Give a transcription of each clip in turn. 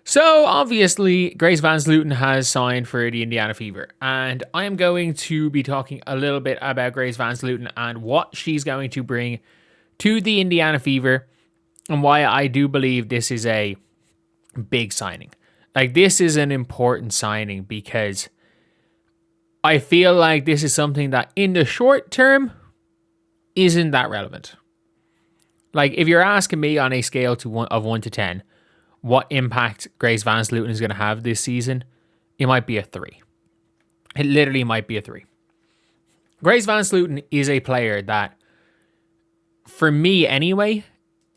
So obviously, Grace Van Slooten has signed for the Indiana Fever, and I am going to be talking a little bit about Grace Van Slooten and what she's going to bring to the Indiana Fever, and why I do believe this is a big signing. Like, this is an important signing because I feel like this is something that in the short term isn't that relevant. Like, if you're asking me on a scale of 1 to 10, what impact Grace Van Slooten is going to have this season, it might be a 3. It literally might be a 3. Grace Van Slooten is a player that, for me anyway,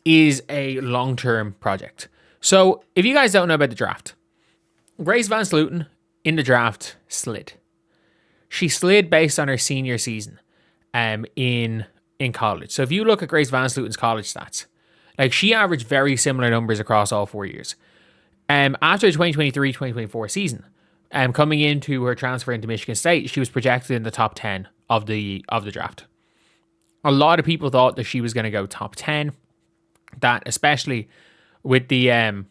is a long-term project. So, if you guys don't know about the draft, Grace Van Slooten in the draft slid. She slid based on her senior season in college. So, if you look at Grace Van Slooten's college stats, like, she averaged very similar numbers across all 4 years. After the 2023-2024 season, coming into her transfer into Michigan State, she was projected in the top 10 of the draft. A lot of people thought that she was going to go top 10. That, especially with the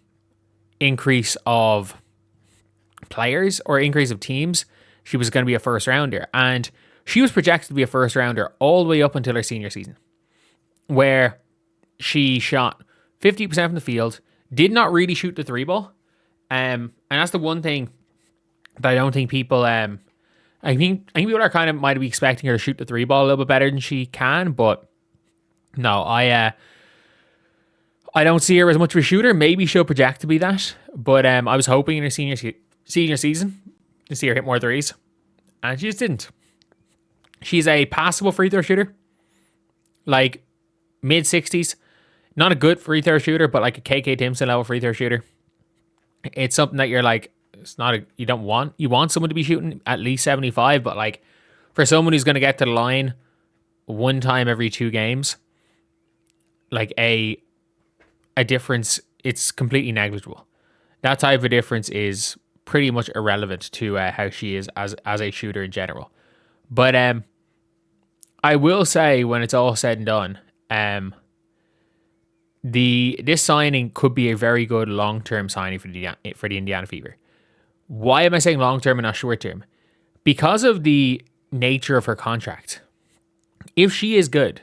increase of players or increase of teams, she was going to be a first rounder. And she was projected to be a first rounder all the way up until her senior season, where she shot 50% from the field, did not really shoot the 3-ball. And that's the one thing that I don't think people, I think people are kind of might be expecting her to shoot the 3-ball a little bit better than she can, but no, I don't see her as much of a shooter. Maybe she'll project to be that, but I was hoping in her senior season to see her hit more threes, and she just didn't. She's a passable free throw shooter, like mid-60s. Not a good free throw shooter, but like a KK Timpson level free throw shooter. It's something that you're like, it's not you don't want. You want someone to be shooting at least 75, but like for someone who's going to get to the line one time every 2 games, like a difference, it's completely negligible. That type of difference is pretty much irrelevant to how she is as a shooter in general. But I will say, when it's all said and done, this signing could be a very good long-term signing for the Indiana Fever. Why am I saying long-term and not short-term? Because of the nature of her contract. If she is good,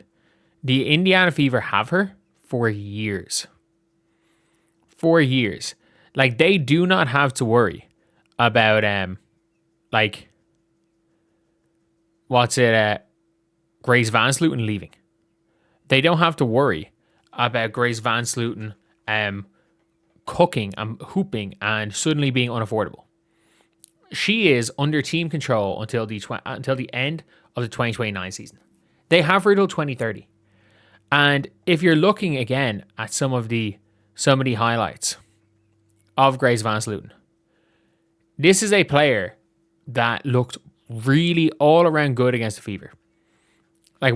the Indiana Fever have her for years. 4 years. Like, they do not have to worry about Grace Van Slooten leaving. They don't have to worry about Grace Van Slooten cooking and hooping and suddenly being unaffordable. She is under team control until the end of the 2029 season. They have her till 2030. And if you're looking again at some of the highlights of Grace Van Slooten, this is a player that looked really all around good against the Fever. Like,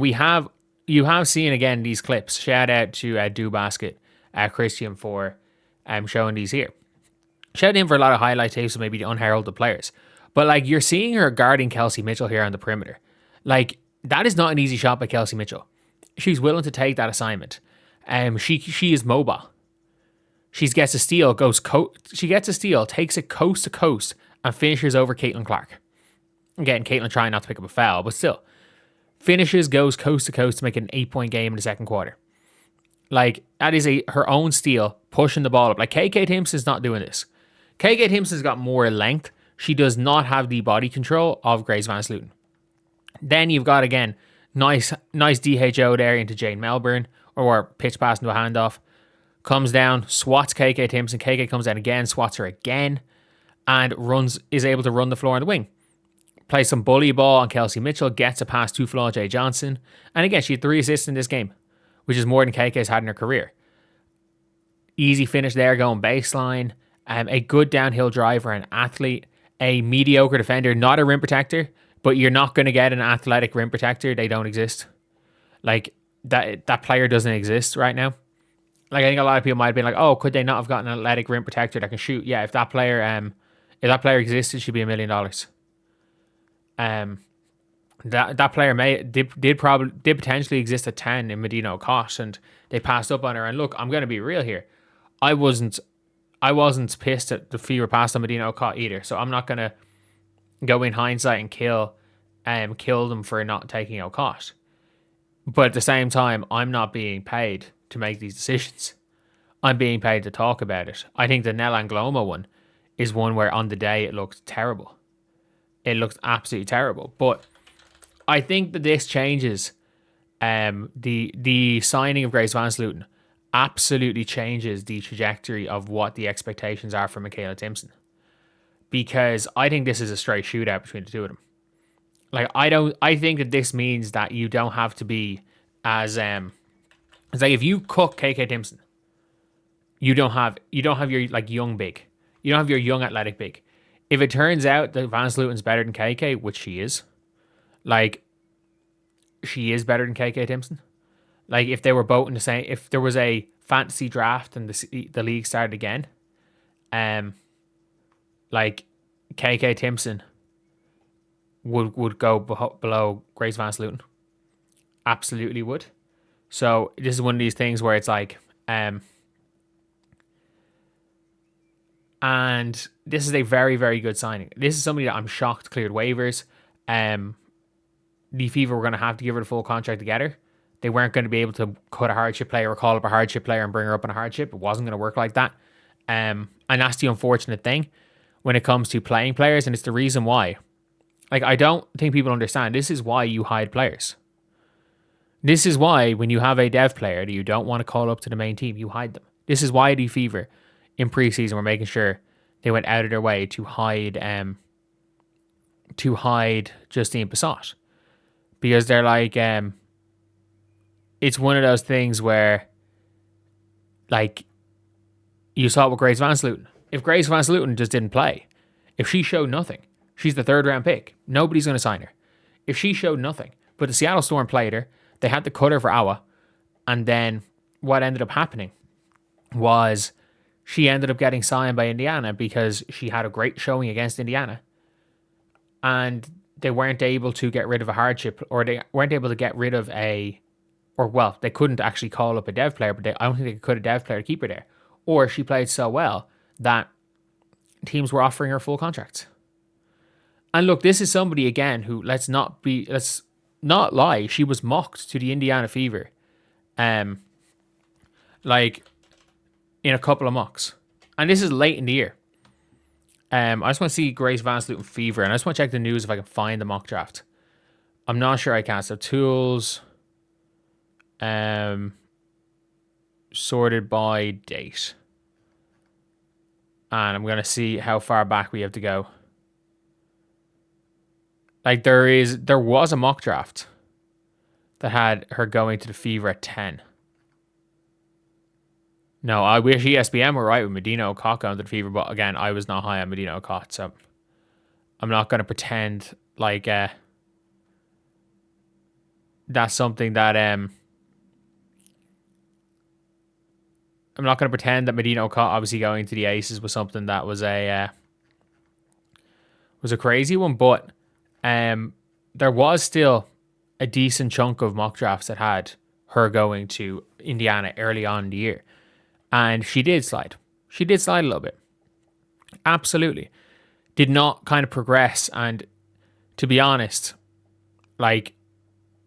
you have seen again these clips. Shout out to Do Basket, Christian, for showing these here. Shout out to him for a lot of highlight tapes of maybe the unheralded players. But like, you're seeing her guarding Kelsey Mitchell here on the perimeter. Like, that is not an easy shot by Kelsey Mitchell. She's willing to take that assignment. She is mobile. She gets a steal, takes it coast to coast, and finishes over Caitlin Clark. Again, Caitlin trying not to pick up a foul, but still. Finishes, goes coast to coast to make it an 8-point game in the second quarter. Like, that is her own steal, pushing the ball up. Like, KK Timpson's not doing this. KK Timpson's got more length. She does not have the body control of Grace Van Slooten. Then you've got, again, nice DHO there into Jane Melbourne, or pitch pass into a handoff. Comes down, swats KK Timpson. KK comes down again, swats her again, and is able to run the floor on the wing. Plays some bully ball on Kelsey Mitchell, gets a pass to Flaw J. Johnson. And again, she had 3 assists in this game, which is more than KK's had in her career. Easy finish there, going baseline. A good downhill driver, an athlete, a mediocre defender, not a rim protector, but you're not going to get an athletic rim protector. They don't exist. Like, that player doesn't exist right now. Like, I think a lot of people might have been like, oh, could they not have gotten an athletic rim protector that can shoot? Yeah, if that player existed, she'd be $1 million. That player did potentially exist at 10 in Medina O'Cosh, and they passed up on her. And look, I'm going to be real here. I wasn't I wasn't pissed at the Fever passed on Medina O'Cott either. So I'm not gonna go in hindsight and kill them for not taking O'Cott. But at the same time, I'm not being paid to make these decisions. I'm being paid to talk about it. I think the Nell Angloma one is one where on the day it looked terrible. It looked absolutely terrible. But I think that this changes. The signing of Grace VanSlooten absolutely changes the trajectory of what the expectations are for Michaela Timpson. Because I think this is a straight shootout between the two of them. Like I think that this means that you don't have to be as it's like if you cook KK Timpson, you don't have your like young big. You don't have your young athletic big. If it turns out that VanSlooten's better than KK, which she is, like she is better than KK Timpson. Like if they were both in the same, if there was a fantasy draft and the league started again, like KK Timpson would go below Grace VanSlooten. Absolutely would. So this is one of these things where it's like, and this is a very, very good signing. This is somebody that I'm shocked cleared waivers. The Fever were going to have to give her the full contract together. They weren't going to be able to cut a hardship player or call up a hardship player and bring her up on a hardship. It wasn't going to work like that. And that's the unfortunate thing when it comes to playing players, and it's the reason why. Like, I don't think people understand. This is why you hide players. This is why when you have a dev player that you don't want to call up to the main team, you hide them. This is why the Fever in preseason were making sure they went out of their way to hide Justine Bissott. Because they're like, it's one of those things where, like, you saw it with Grace VanSlooten. If Grace VanSlooten just didn't play, if she showed nothing, she's the 3rd round pick. Nobody's going to sign her. If she showed nothing, but the Seattle Storm played her, they had to cut her for Awa, and then what ended up happening was she ended up getting signed by Indiana because she had a great showing against Indiana, and they weren't able to get rid of a hardship, or they weren't able to get rid of they couldn't actually call up a dev player, but I don't think they could cut a dev player to keep her there. Or she played so well that teams were offering her full contracts. And look, this is somebody, again, who, let's not lie, she was mocked to the Indiana Fever, like, in a couple of mocks. And this is late in the year. I just want to see Grace VanSlooten Fever, and I just want to check the news if I can find the mock draft. I'm not sure I can. So tools, sorted by date, and I'm gonna see how far back we have to go. Like there was a mock draft that had her going to the Fever at 10. No, I wish ESPN were right with Medina O'Cott going to the Fever, but again, I was not high on Medina O'Cott, so I'm not going to pretend like that's something that I'm not going to pretend that Medina O'Cott obviously going to the Aces was something that was a crazy one, but there was still a decent chunk of mock drafts that had her going to Indiana early on in the year. And she did slide. She did slide a little bit. Absolutely. Did not kind of progress. And to be honest, like,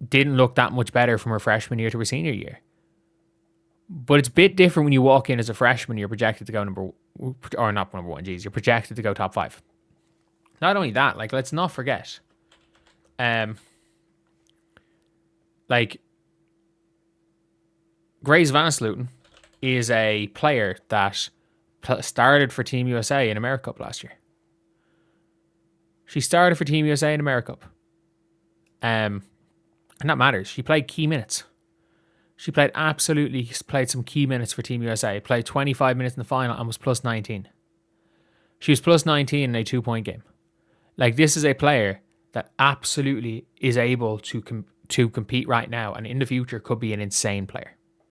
didn't look that much better from her freshman year to her senior year. But it's a bit different when you walk in as a freshman, you're projected to go number one, you're projected to go top 5. Not only that, like, let's not forget, like, Grace VanSlooten is a player that started for Team USA in AmeriCup last year. She started for Team USA in AmeriCup. And that matters. She played key minutes. She played some key minutes for Team USA. Played 25 minutes in the final and was plus 19. She was plus 19 in a 2-point game. Like, this is a player that absolutely is able to compete right now, and in the future could be an insane player.